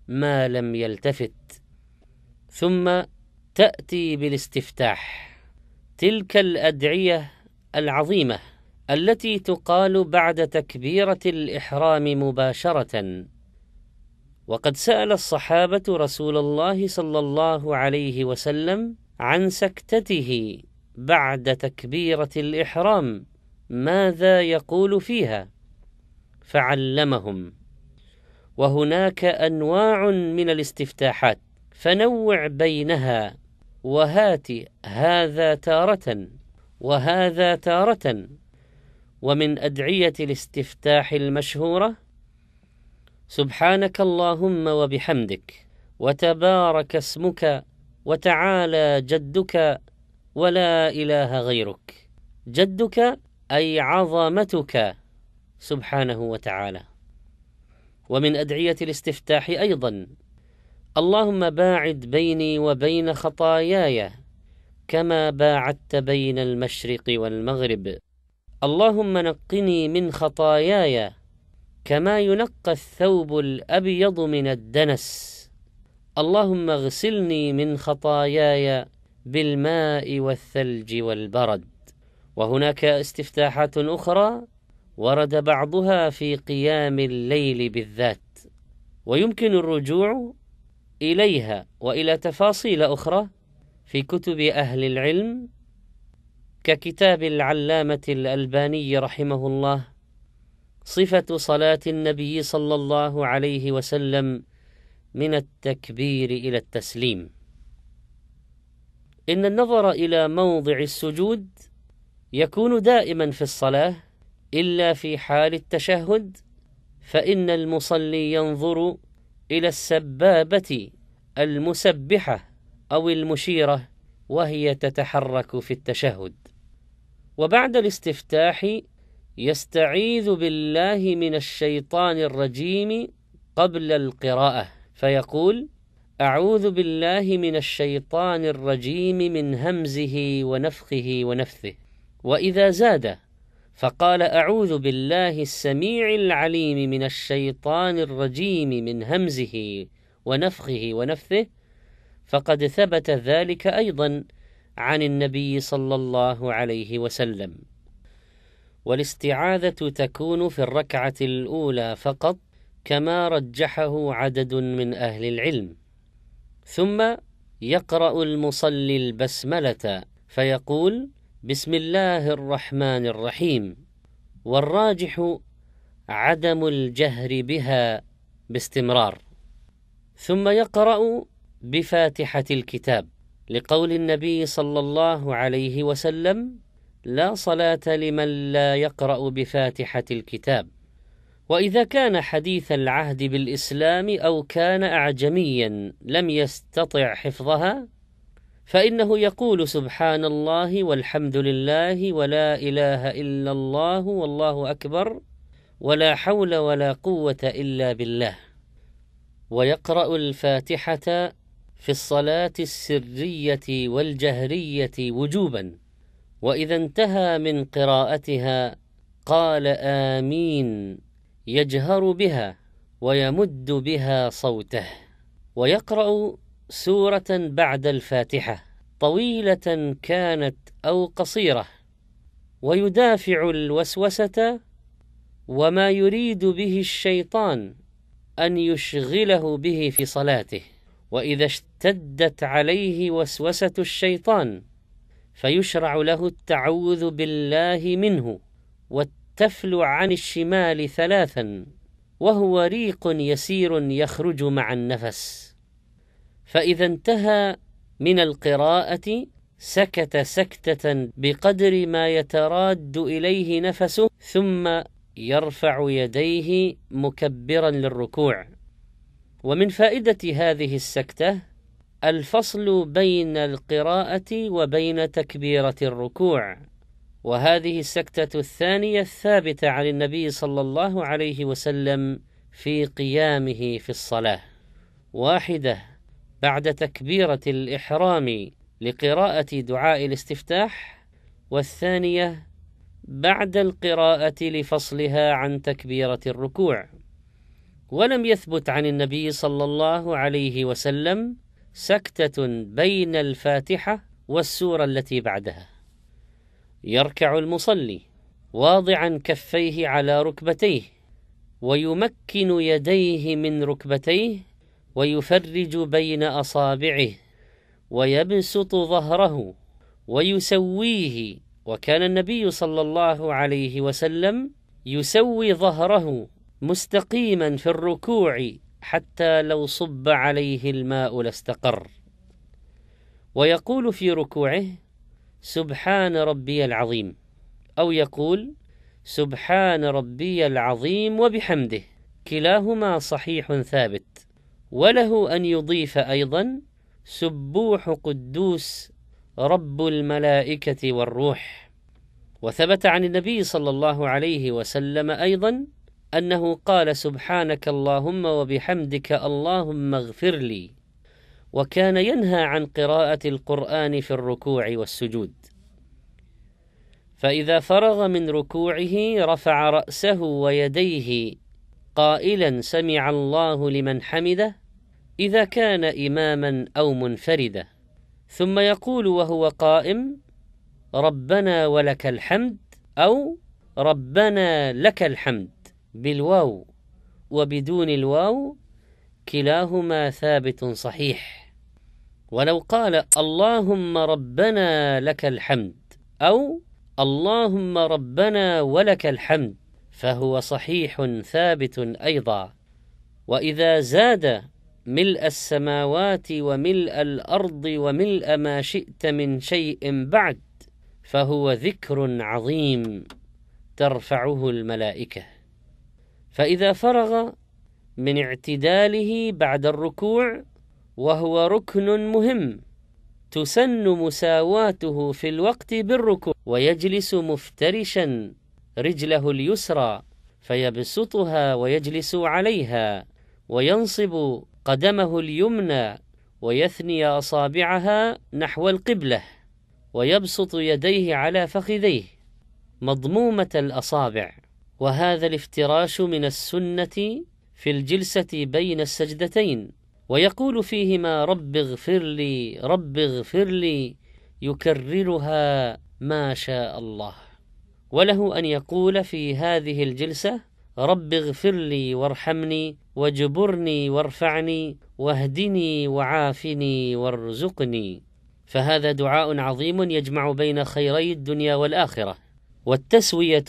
ما لم يلتفت. ثم تأتي بالاستفتاح، تلك الأدعية العظيمة التي تقال بعد تكبيرة الإحرام مباشرة. وقد سأل الصحابة رسول الله صلى الله عليه وسلم عن سكتته بعد تكبيرة الإحرام، ماذا يقول فيها؟ فعلمهم. وهناك أنواع من الاستفتاحات، فنوع بينها، وهات هذا تارة وهذا تارة. ومن أدعية الاستفتاح المشهورة: سبحانك اللهم وبحمدك، وتبارك اسمك، وتعالى جدك، ولا إله غيرك. جدك أي عظمتك سبحانه وتعالى. ومن أدعية الاستفتاح أيضا: اللهم باعد بيني وبين خطاياي كما باعدت بين المشرق والمغرب. اللهم نقني من خطاياي كما ينقى الثوب الأبيض من الدنس. اللهم اغسلني من خطاياي بالماء والثلج والبرد. وهناك استفتاحات أخرى ورد بعضها في قيام الليل بالذات، ويمكن الرجوع إليها وإلى تفاصيل أخرى في كتب أهل العلم، ككتاب العلامة الألباني رحمه الله صفة صلاة النبي صلى الله عليه وسلم من التكبير إلى التسليم. إن النظر إلى موضع السجود يكون دائما في الصلاة إلا في حال التشهد، فإن المصلي ينظر إلى السبابة المسبحة أو المشيرة وهي تتحرك في التشهد. وبعد الاستفتاح يستعيذ بالله من الشيطان الرجيم قبل القراءة، فيقول: أعوذ بالله من الشيطان الرجيم من همزه ونفخه ونفثه. وإذا زاد فقال: أعوذ بالله السميع العليم من الشيطان الرجيم من همزه ونفخه ونفثه، فقد ثبت ذلك أيضا عن النبي صلى الله عليه وسلم. والاستعاذة تكون في الركعة الأولى فقط، كما رجحه عدد من أهل العلم. ثم يقرأ المصلي البسملة فيقول: بسم الله الرحمن الرحيم، والراجح عدم الجهر بها باستمرار. ثم يقرأ بفاتحة الكتاب، لقول النبي صلى الله عليه وسلم: لا صلاة لمن لا يقرأ بفاتحة الكتاب. وإذا كان حديث العهد بالإسلام أو كان أعجميا لم يستطع حفظها، فإنه يقول: سبحان الله والحمد لله ولا إله إلا الله والله أكبر ولا حول ولا قوة إلا بالله. ويقرأ الفاتحة في الصلاة السرية والجهرية وجوبا، وإذا انتهى من قراءتها قال: آمين، يجهر بها ويمد بها صوته. ويقرأ سورة بعد الفاتحة، طويلة كانت أو قصيرة، ويدافع الوسوسة وما يريد به الشيطان أن يشغله به في صلاته. وإذا اشتدت عليه وسوسة الشيطان فيشرع له التعوذ بالله منه والتفل عن الشمال 3، وهو ريق يسير يخرج مع النفس. فإذا انتهى من القراءة سكت سكتة بقدر ما يتراد إليه نفسه، ثم يرفع يديه مكبرا للركوع. ومن فائدة هذه السكتة الفصل بين القراءة وبين تكبيرة الركوع. وهذه السكتة الثانية الثابتة عن النبي صلى الله عليه وسلم في قيامه في الصلاة: واحدة بعد تكبيرة الإحرام لقراءة دعاء الاستفتاح، والثانية بعد القراءة لفصلها عن تكبيرة الركوع. ولم يثبت عن النبي صلى الله عليه وسلم سكتة بين الفاتحة والسورة التي بعدها. يركع المصلي واضعا كفيه على ركبتيه، ويمكن يديه من ركبتيه، ويفرج بين أصابعه، ويبسط ظهره ويسويه. وكان النبي صلى الله عليه وسلم يسوي ظهره مستقيما في الركوع حتى لو صب عليه الماء لاستقر. ويقول في ركوعه: سبحان ربي العظيم، أو يقول: سبحان ربي العظيم وبحمده، كلاهما صحيح ثابت. وله أن يضيف أيضا: سبوح قدوس رب الملائكة والروح. وثبت عن النبي صلى الله عليه وسلم أيضا أنه قال: سبحانك اللهم وبحمدك اللهم اغفر لي. وكان ينهى عن قراءة القرآن في الركوع والسجود. فإذا فرغ من ركوعه رفع رأسه ويديه قائلا: سمع الله لمن حمده، إذا كان إماما أو منفردا. ثم يقول وهو قائم: ربنا ولك الحمد، أو ربنا لك الحمد، بالواو وبدون الواو، كلاهما ثابت صحيح. ولو قال: اللهم ربنا لك الحمد، أو اللهم ربنا ولك الحمد، فهو صحيح ثابت أيضا. وإذا زاد ملء السماوات وملء الأرض وملء ما شئت من شيء بعد، فهو ذكر عظيم ترفعه الملائكة. فإذا فرغ من اعتداله بعد الركوع، وهو ركن مهم تسن مساواته في الوقت بالركوع، ويجلس مفترشا رجله اليسرى فيبسطها ويجلس عليها، وينصب قدمه اليمنى ويثني أصابعها نحو القبلة، ويبسط يديه على فخذيه مضمومة الأصابع. وهذا الافتراش من السنة في الجلسة بين السجدتين. ويقول فيهما: رب اغفر لي رب اغفر لي، يكررها ما شاء الله. وله أن يقول في هذه الجلسة: رب اغفر لي وارحمني واجبرني وارفعني واهدني وعافني وارزقني. فهذا دعاء عظيم يجمع بين خيري الدنيا والآخرة. والتسوية